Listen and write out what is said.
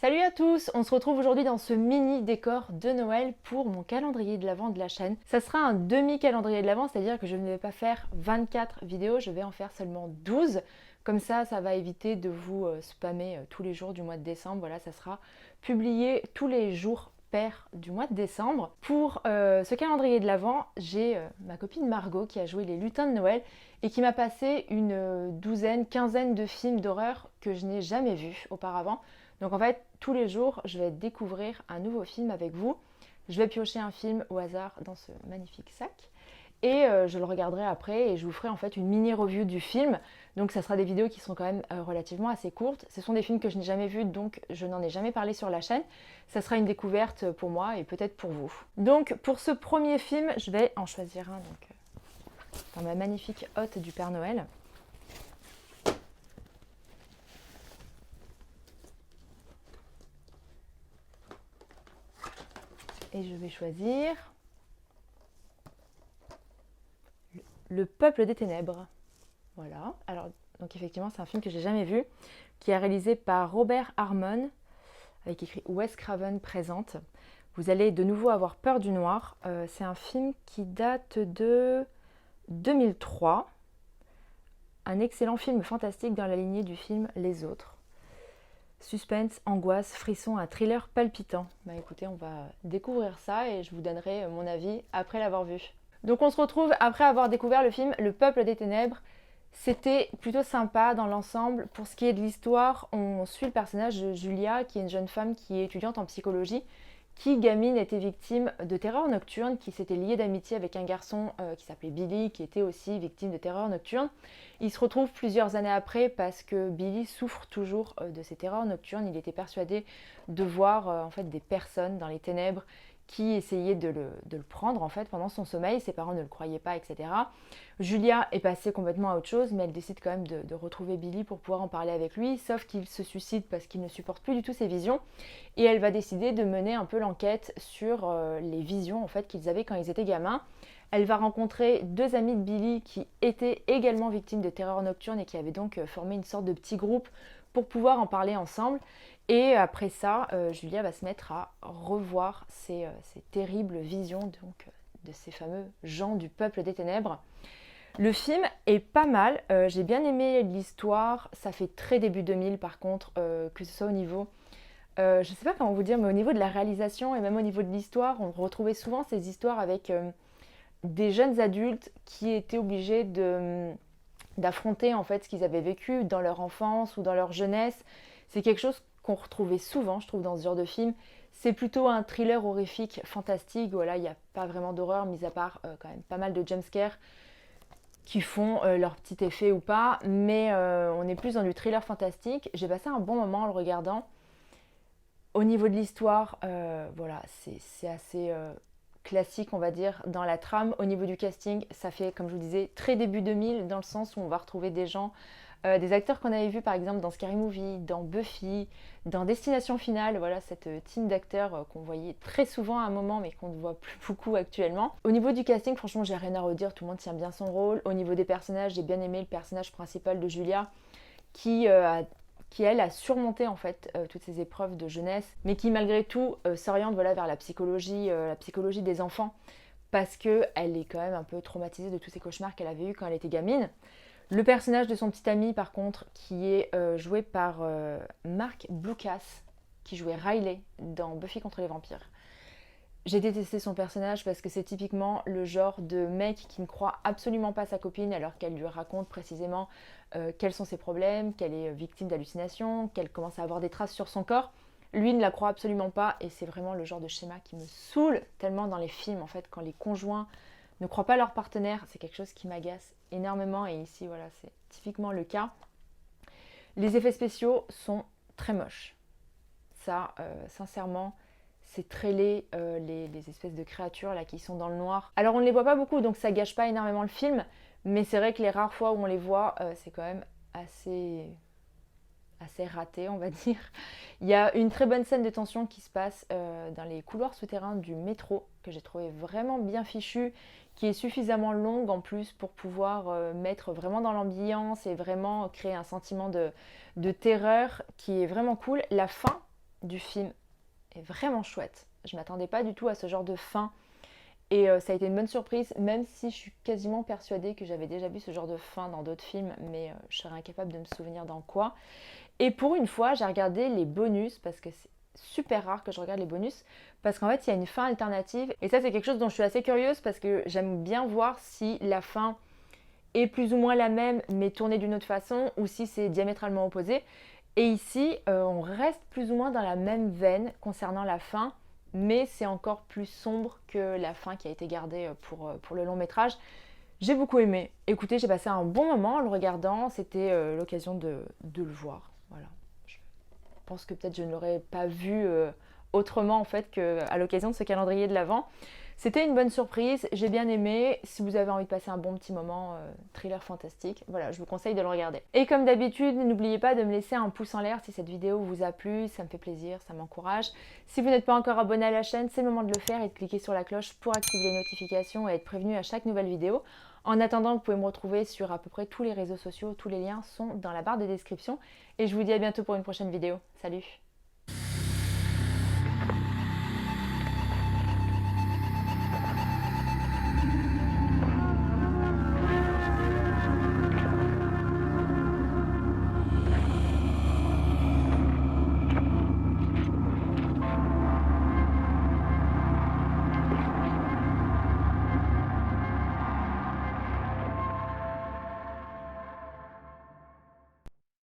Salut à tous, on se retrouve aujourd'hui dans ce mini décor de Noël pour mon calendrier de l'Avent de la chaîne. Ça sera un demi-calendrier de l'Avent, c'est-à-dire que je ne vais pas faire 24 vidéos, je vais en faire seulement 12. Comme ça va éviter de vous spammer tous les jours du mois de décembre. Voilà, ça sera publié tous les jours pairs du mois de décembre. Pour ce calendrier de l'Avent, j'ai ma copine Margot qui a joué les lutins de Noël et qui m'a passé une douzaine, quinzaine de films d'horreur que je n'ai jamais vus auparavant. Donc en fait, tous les jours, je vais découvrir un nouveau film avec vous. Je vais piocher un film au hasard dans ce magnifique sac et je le regarderai après et je vous ferai en fait une mini review du film. Donc ça sera des vidéos qui seront quand même relativement assez courtes. Ce sont des films que je n'ai jamais vus, donc je n'en ai jamais parlé sur la chaîne. Ça sera une découverte pour moi et peut-être pour vous. Donc pour ce premier film, je vais en choisir un dans ma magnifique hotte du Père Noël. Et je vais choisir Le Peuple des Ténèbres. Voilà. Alors, donc effectivement, c'est un film que j'ai jamais vu, qui est réalisé par Robert Harmon, avec écrit Wes Craven présente. Vous allez de nouveau avoir peur du noir. C'est un film qui date de 2003. Un excellent film fantastique dans la lignée du film Les Autres. Suspense, angoisse, frisson, un thriller palpitant. Bah écoutez, on va découvrir ça et je vous donnerai mon avis après l'avoir vu. Donc on se retrouve après avoir découvert le film Le Peuple des Ténèbres. C'était plutôt sympa dans l'ensemble. Pour ce qui est de l'histoire, on suit le personnage de Julia, qui est une jeune femme qui est étudiante en psychologie, qui, gamine, était victime de terreur nocturne, qui s'était liée d'amitié avec un garçon qui s'appelait Billy, qui était aussi victime de terreur nocturne. Il se retrouve plusieurs années après parce que Billy souffre toujours de ces terreurs nocturnes. Il était persuadé de voir en fait des personnes dans les ténèbres qui essayaient de le prendre en fait pendant son sommeil. Ses parents ne le croyaient pas, etc. Julia est passée complètement à autre chose, mais elle décide quand même de retrouver Billy pour pouvoir en parler avec lui, sauf qu'il se suicide parce qu'il ne supporte plus du tout ses visions. Et elle va décider de mener un peu l'enquête sur les visions en fait qu'ils avaient quand ils étaient gamins. Elle va rencontrer deux amis de Billy qui étaient également victimes de terreur nocturne et qui avaient donc formé une sorte de petit groupe pour pouvoir en parler ensemble. Et après ça, Julia va se mettre à revoir ces terribles visions donc, de ces fameux gens du peuple des ténèbres. Le film est pas mal, j'ai bien aimé l'histoire, ça fait très début 2000 par contre, que ce soit au niveau, je sais pas comment vous dire, mais au niveau de la réalisation et même au niveau de l'histoire, on retrouvait souvent ces histoires avec des jeunes adultes qui étaient obligés d'affronter en fait ce qu'ils avaient vécu dans leur enfance ou dans leur jeunesse. C'est quelque chose qu'on retrouvait souvent, je trouve, dans ce genre de film. C'est plutôt un thriller horrifique, fantastique. Voilà, il n'y a pas vraiment d'horreur, mis à part quand même pas mal de jumpscares qui font leur petit effet ou pas. Mais on est plus dans du thriller fantastique. J'ai passé un bon moment en le regardant. Au niveau de l'histoire, voilà, c'est assez classique, on va dire, dans la trame. Au niveau du casting, ça fait, comme je vous disais, très début 2000, dans le sens où on va retrouver des gens, des acteurs qu'on avait vus par exemple dans Scary Movie, dans Buffy, dans Destination Finale, voilà, cette team d'acteurs qu'on voyait très souvent à un moment mais qu'on ne voit plus beaucoup actuellement. Au niveau du casting, franchement, j'ai rien à redire, tout le monde tient bien son rôle. Au niveau des personnages, j'ai bien aimé le personnage principal de Julia, qui elle a surmonté en fait toutes ces épreuves de jeunesse, mais qui malgré tout s'oriente voilà, vers la psychologie des enfants, parce qu'elle est quand même un peu traumatisée de tous ces cauchemars qu'elle avait eus quand elle était gamine. Le personnage de son petit ami par contre, qui est joué par Mark Blucas, qui jouait Riley dans Buffy contre les vampires. J'ai détesté son personnage parce que c'est typiquement le genre de mec qui ne croit absolument pas sa copine alors qu'elle lui raconte précisément quels sont ses problèmes, qu'elle est victime d'hallucinations, qu'elle commence à avoir des traces sur son corps. Lui ne la croit absolument pas et c'est vraiment le genre de schéma qui me saoule tellement dans les films en fait quand les conjoints ne croient pas leur partenaire, c'est quelque chose qui m'agace énormément et ici voilà c'est typiquement le cas. Les effets spéciaux sont très moches. Ça sincèrement c'est très laid, les espèces de créatures là qui sont dans le noir. Alors on ne les voit pas beaucoup donc ça gâche pas énormément le film, mais c'est vrai que les rares fois où on les voit, c'est quand même assez raté on va dire. Il y a une très bonne scène de tension qui se passe dans les couloirs souterrains du métro que j'ai trouvé vraiment bien fichue, qui est suffisamment longue en plus pour pouvoir mettre vraiment dans l'ambiance et vraiment créer un sentiment de terreur qui est vraiment cool. La fin du film est vraiment chouette. Je ne m'attendais pas du tout à ce genre de fin. Et ça a été une bonne surprise, même si je suis quasiment persuadée que j'avais déjà vu ce genre de fin dans d'autres films, mais je serais incapable de me souvenir dans quoi. Et pour une fois, j'ai regardé les bonus, parce que c'est super rare que je regarde les bonus, parce qu'en fait, il y a une fin alternative. Et ça, c'est quelque chose dont je suis assez curieuse, parce que j'aime bien voir si la fin est plus ou moins la même, mais tournée d'une autre façon, ou si c'est diamétralement opposé. Et ici, on reste plus ou moins dans la même veine concernant la fin, mais c'est encore plus sombre que la fin qui a été gardée pour le long métrage. J'ai beaucoup aimé. Écoutez, j'ai passé un bon moment en le regardant. C'était l'occasion de le voir. Voilà. Je pense que peut-être je ne l'aurais pas vu autrement en fait qu'à l'occasion de ce calendrier de l'Avent. C'était une bonne surprise, j'ai bien aimé. Si vous avez envie de passer un bon petit moment, thriller fantastique, voilà, je vous conseille de le regarder. Et comme d'habitude, n'oubliez pas de me laisser un pouce en l'air si cette vidéo vous a plu, ça me fait plaisir, ça m'encourage. Si vous n'êtes pas encore abonné à la chaîne, c'est le moment de le faire et de cliquer sur la cloche pour activer les notifications et être prévenu à chaque nouvelle vidéo. En attendant, vous pouvez me retrouver sur à peu près tous les réseaux sociaux, tous les liens sont dans la barre de description. Et je vous dis à bientôt pour une prochaine vidéo. Salut!